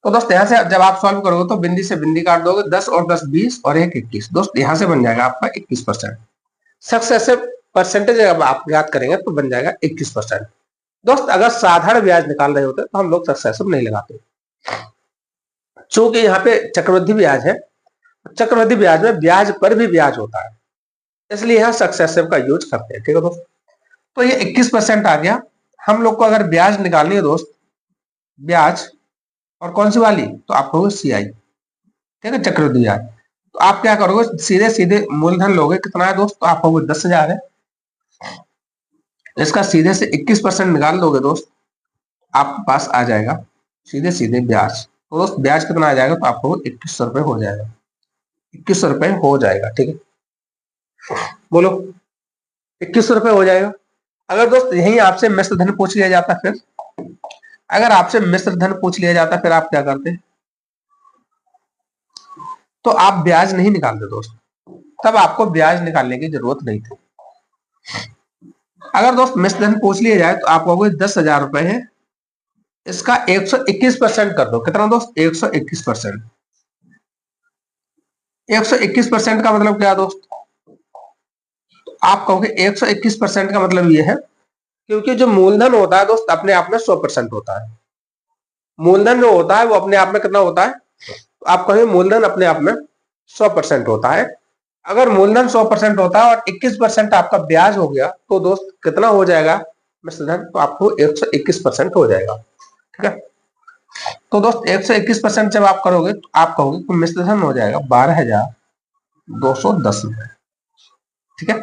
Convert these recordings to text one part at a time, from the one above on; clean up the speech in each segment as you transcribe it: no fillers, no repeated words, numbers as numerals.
तो दोस्त यहाँ से जब आप सॉल्व करोगे तो बिंदी से बिंदी काट दोगे, 10 और 10 20 और 1 21। दोस्त यहाँ से बन जाएगा आपका 21%। सक्सेसिव परसेंटेज जब आप याद करेंगे तो बन जाएगा 21%। दोस्त अगर साधारण ब्याज निकाल रहे होते तो हम लोग सक्सेसिव नहीं लगाते, चूंकि यहाँ पे चक्रवृद्धि ब्याज है, चक्रवृद्धि ब्याज में ब्याज पर भी ब्याज होता है, इसलिए यहाँ सक्सेसिव का यूज करते हैं। ठीक है दोस्त, तो ये 21% आ गया। हम लोग को अगर ब्याज निकालनी है दोस्त, ब्याज और कौन सी वाली, तो आप कहोगे CI, ठीक है, चक्रवृद्धि ब्याज। तो आप क्या करोगे, सीधे सीधे मूलधन लोगे, कितना है दोस्त, तो आप कहोगे 10,000 है। इसका सीधे से 21% निकाल दोगे दोस्त, आपके पास आ जाएगा सीधे सीधे ब्याज। तो दोस्त ब्याज कितना आ जाएगा, तो आपको 2100 रुपए हो जाएगा, 2100 रुपए हो जाएगा। ठीक है, बोलो 2100 रुपए हो जाएगा। अगर दोस्त यही आपसे मिश्र धन पूछ लिया जाता, फिर अगर आपसे मिश्र धन पूछ लिया जाता, फिर आप क्या करते, तो आप ब्याज नहीं निकालते दोस्त, तब आपको ब्याज निकालने की जरूरत नहीं थी। अगर दोस्त मिश्र धन पूछ लिया जाए तो आप कहोगे 10,000 रुपए है, इसका 121% कर दो। कितना दोस्त, 121%। 121% का मतलब क्या दोस्त, तो आप कहोगे 121% का मतलब ये है, क्योंकि जो मूलधन होता है दोस्त अपने आप में 100% होता है। मूलधन जो होता है वो अपने आप में कितना होता है, तो आप कहेंगे मूलधन अपने आप में 100% होता है। अगर मूलधन 100% होता है और 21% आपका ब्याज हो गया, तो दोस्त कितना हो जाएगा मिश्र धन, तो आपको 121% हो जाएगा। ठीक है, तो दोस्त 121% जब आप करोगे तो आप कहोगे तो मिश्र धन हो जाएगा 12,210 रुपए। ठीक है,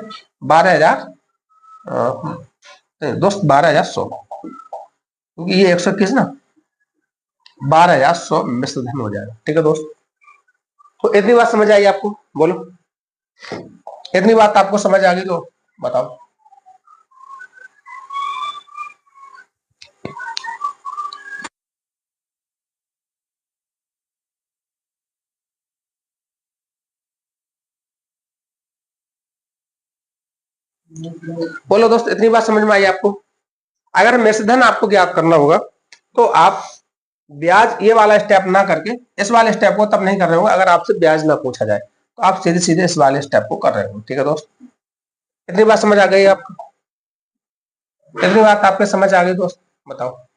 12,000 दोस्त 12,100, क्योंकि ये 121 ना, 12,100 मिश्र धन हो जाएगा। ठीक है दोस्त, तो इतनी बात समझ आई आपको, बोलो इतनी बात आपको समझ आ गई तो बताओ। बोलो दोस्त इतनी बात समझ में आई आपको। अगर मिश्र धन आपको ज्ञात करना होगा तो आप ब्याज ये वाला स्टेप ना करके इस वाले स्टेप को तब नहीं कर रहे हो अगर आपसे ब्याज ना पूछा जाए, तो आप सीधे सीधे इस वाले स्टेप को कर रहे हो। ठीक है दोस्त, इतनी बात समझ आ गई आपको, इतनी बात आपके समझ आ गई दोस्त, बताओ।